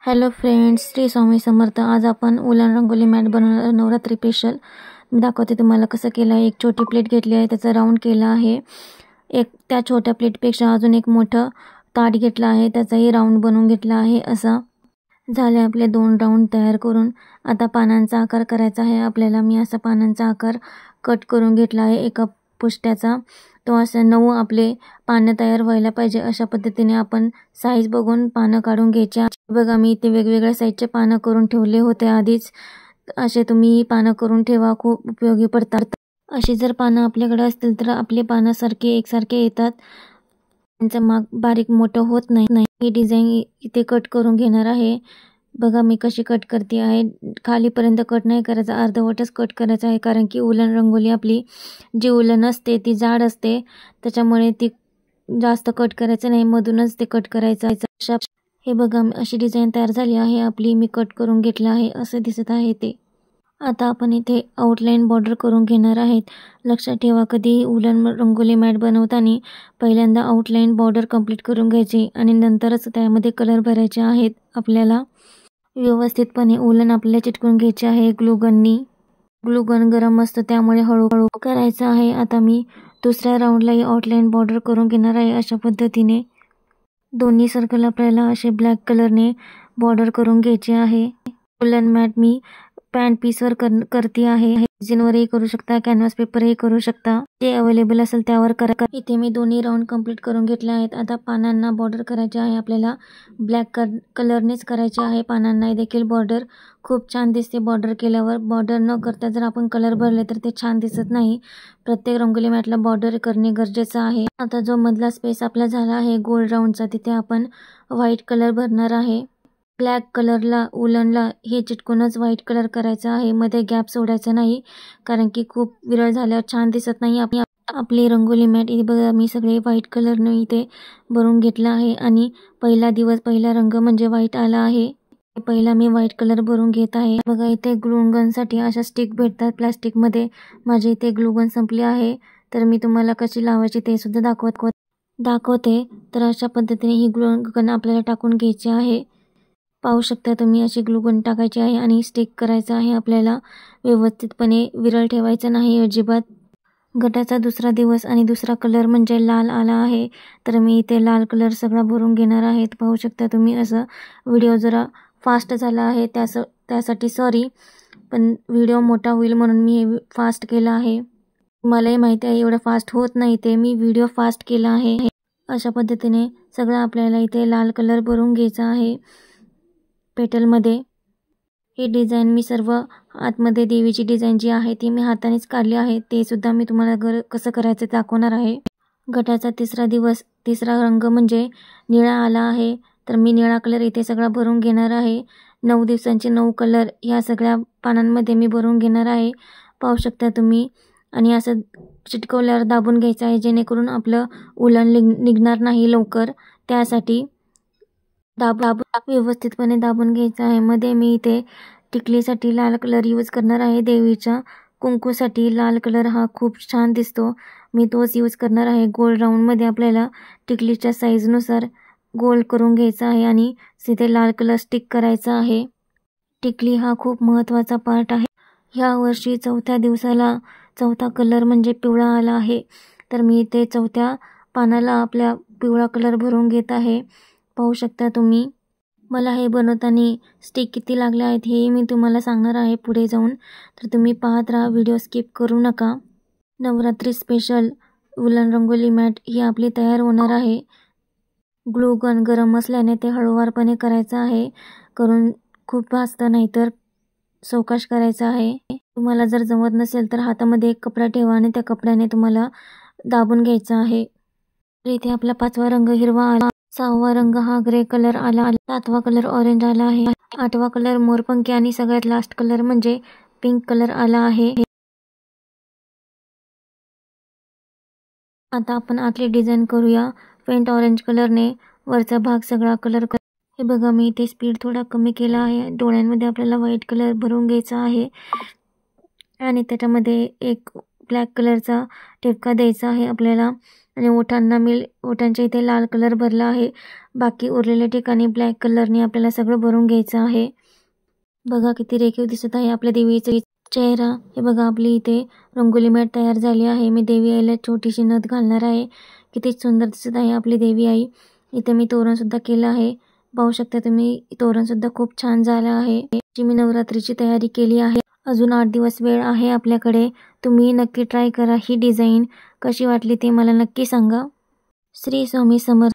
Hello friends, Shri Swami Samarth. आज आपण उलन रंगोली मॅट बनवणार नवरात्री स्पेशल। मी दाखवते तुम्हाला कसं केलं आहे। एक छोटी प्लेट घेतली आहे, त्याचा राऊंड केला आहे। एक त्या छोट्या प्लेटपेक्षा अजून एक मोठं ताट घेतला आहे, त्याचाही राऊंड बनवून घेतला आहे। असा झाले आपले 2 राऊंड तयार करून। आता पानांचा आकार करायचा आहे आपल्याला। मी असा पानांचा आकार कट करून घेतला आहे एका पुष्ट्याचा। तो असं 9 आपले पानं तयार व्हायला पाहिजे, अशा पद्धतीने आपण साईज बघून पानं काढून घ्यायची। बघा, मी इथे वेगवेगळ्या साईजचे पानं करून ठेवले होते आधीच। असे तुम्ही पानं करून ठेवा, खूप उपयोगी पडतात। अशी जर पानं आपल्याकडे असतील तर आपले पानं एकसारखे येतात, त्यांचं माग बारीक मोठं होत नाही। ही डिझाईन इथे कट करून घेणार आहे। बघा मी कशी कट करते आहे। खालीपर्यंत कट नाही करायचा, अर्धवटच कट करायचा आहे, कारण की उलन रंगोली आपली जी उलन असते ती जाड असते, त्याच्यामुळे ती जास्त कट करायचं नाही, मधूनच ते कट करायचं आहे। हे बघा अशी डिझाईन तयार झाली आहे आपली। मी कट करून घेतलं आहे, असं दिसत आहे ते। आता आपण इथे आउटलाईन बॉर्डर करून घेणार आहेत। लक्षात ठेवा, कधीही उलन रंगोली मॅट बनवताना पहिल्यांदा आउटलाईन बॉर्डर कंप्लीट करून घ्यायची आणि नंतरच त्यामध्ये कलर भरायचे आहेत। आपल्याला व्यवस्थितपणे उलन आपल्याला चिटकून घ्यायचे आहे ग्लूगननी। ग्लूगन गरम असतं, त्यामुळे हळूहळू करायचं आहे। आता मी दुसऱ्या राऊंडलाही आउटलाईन बॉर्डर करून घेणार आहे अशा पद्धतीने। दोन्ही सर्कल आपल्याला असे ब्लॅक कलरने बॉर्डर करून घ्यायचे आहे। उलन मॅट मी पॅन्ट पीसवर करते आहे। रेझिनवरही करू शकता, कॅनव्हास पेपरही करू शकता, जे अवेलेबल असेल त्यावर करा। इथे मी दोन्ही राऊंड कंप्लीट करून घेतले आहेत। आता पानांना बॉर्डर करायचे आहे आपल्याला। ब्लॅक कलरनेच करायचे आहे पानांना देखील बॉर्डर। खूप छान दिसते बॉर्डर केल्यावर। बॉर्डर न करता जर आपण कलर भरले तर ते छान दिसत नाही। प्रत्येक रंगोली मॅटला बॉर्डर करणे गरजेचं आहे। आता जो मधला स्पेस आपला झाला आहे गोल राऊंडचा, तिथे आपण व्हाईट कलर भरणार आहे। ब्लॅक कलरला उलनला हे चिटकूनच व्हाईट कलर करायचा आहे, मध्ये गॅप सोडायचा नाही, कारण की खूप विरळ झाल्यावर छान दिसत नाही आपली रंगोली मॅट। इथे बघा मी सगळे व्हाईट कलरने इथे भरून घेतला आहे आणि पहिला रंग म्हणजे व्हाईट आला आहे। पहिला मी व्हाईट कलर भरून घेत आहे। बघा इथे ग्लूगनसाठी अशा स्टिक भेटतात प्लास्टिकमध्ये। माझे इथे ग्लूगन संपले आहे, तर मी तुम्हाला कशी लावायची ते सुद्धा दाखवते। तर अशा पद्धतीने ही ग्लूगन आपल्याला टाकून घ्यायची आहे। पाहू शकता तुम्ही, अशी ग्लूगन टाकायची आहे आणि स्टिक करायचं आहे आपल्याला। व्यवस्थितपणे विरळ ठेवायचं नाही अजिबात। गटाचा दुसरा दिवस आणि दुसरा कलर म्हणजे लाल आला आहे, तर मी इथे लाल कलर सगळा भरून घेणार आहे। पाहू शकता तुम्ही। असं व्हिडिओ जरा फास्ट झाला आहे, त्यासाठी सॉरी, पण व्हिडिओ मोठा होईल म्हणून मी हे फास्ट केलं आहे। मलाही माहिती आहे एवढं फास्ट होत नाही, ते मी व्हिडिओ फास्ट केला आहे। अशा पद्धतीने सगळं आपल्याला इथे लाल कलर भरून घ्यायचा आहे पेटलमध्ये। ही डिझाईन मी सर्व आतमध्ये देवीची डिझाईन जी आहे ती मी हातानेच काढली आहे, ते सुद्धा मी तुम्हाला कसं करायचं दाखवणार आहे। गटाचा तिसरा दिवस, तिसरा रंग म्हणजे निळा आला आहे, तर मी निळा कलर इथे सगळा भरून घेणार आहे। 9 दिवसांचे 9 कलर ह्या सगळ्या पानांमध्ये मी भरून घेणार आहे, पाहू शकता तुम्ही। आणि असं चिटकवल्यावर दाबून घ्यायचं आहे, जेणेकरून आपलं उलन निघणार नाही लवकर, त्यासाठी व्यवस्थितपणे दाबून घ्यायचं आहे। मध्ये मी इथे टिकलीसाठी लाल कलर यूज करणार आहे। देवीच्या कुंकूसाठी लाल कलर हा खूप छान दिसतो, मी तोच यूज करणार आहे। गोल राऊंडमध्ये आपल्याला टिकलीच्या साईजनुसार गोल करून घ्यायचा आहे आणि तिथे लाल कलर स्टिक करायचा आहे। टिकली हा खूप महत्त्वाचा पार्ट आहे। ह्या वर्षी चौथ्या दिवसाला चौथा कलर म्हणजे पिवळा आला आहे, तर मी इथे चौथ्या पानाला आपल्या पिवळा कलर भरून घेत आहे, पाहू शकता तुम्ही। मला हे बनवताना स्टिक किती लागले आहेत हे मी तुम्हाला सांगणार आहे पुढे जाऊन, तर तुम्ही पाहत राहा, व्हिडिओ स्किप करू नका। नवरात्री स्पेशल उलन रंगोली मॅट ही आपली तयार होणार आहे। ग्लूगन गरम असल्याने ते हळूवारपणे करायचं आहे, करून खूप वाजतं, नाहीतर सावकाश करायचं आहे। तुम्हाला जर जमत नसेल तर हातामध्ये एक कपडा ठेवा आणि त्या कपड्याने तुम्हाला दाबून घ्यायचं आहे। इथे आपला 5वा रंग हिरवा आला, 6वा रंग हा ग्रे कलर आला, 7वा कलर ऑरेंज आला आहे, 8वा कलर मोरपंखी आणि सगळ्यात लास्ट कलर म्हणजे पिंक कलर आला आहे। आता आपण आतली डिझाईन करूया। फेंट ऑरेंज कलरने वरचा भाग सगळा कलर हे बघा मी इथे स्पीड थोडा कमी केला आहे। डोळ्यांमध्ये आपल्याला व्हाईट कलर भरून घ्यायचा आहे आणि त्याच्यामध्ये एक ब्लॅक कलरचा ठिपका द्यायचा आहे आपल्याला। आणि ओठांच्या इथे लाल कलर भरला आहे. बाकी उरलेल्या ठिकाणी ब्लॅक कलरने आपल्याला सगळं भरून घ्यायचं आहे. बघा किती रेखीव दिसत आहे आपल्या देवीचा चेहरा. हे बघा आपली इथे रंगोली मॅट तयार झाली आहे. मी देवी आईला छोटीशी नथ घालणार आहे. किती सुंदर दिसत आहे आपली देवी आई. इथे मी तोरण सुद्धा केलं आहे. पाहू शकता तुम्ही, तोरण सुद्धा खूप छान झालं आहे. मी नवरात्रीची तयारी केली आहे. अजून 8 दिवस वेळ आहे आपल्याकडे. तुम्ही नक्की ट्राय करा. ही डिझाईन कशी वाटली ते मला नक्की सांगा. श्री स्वामी समर्थ.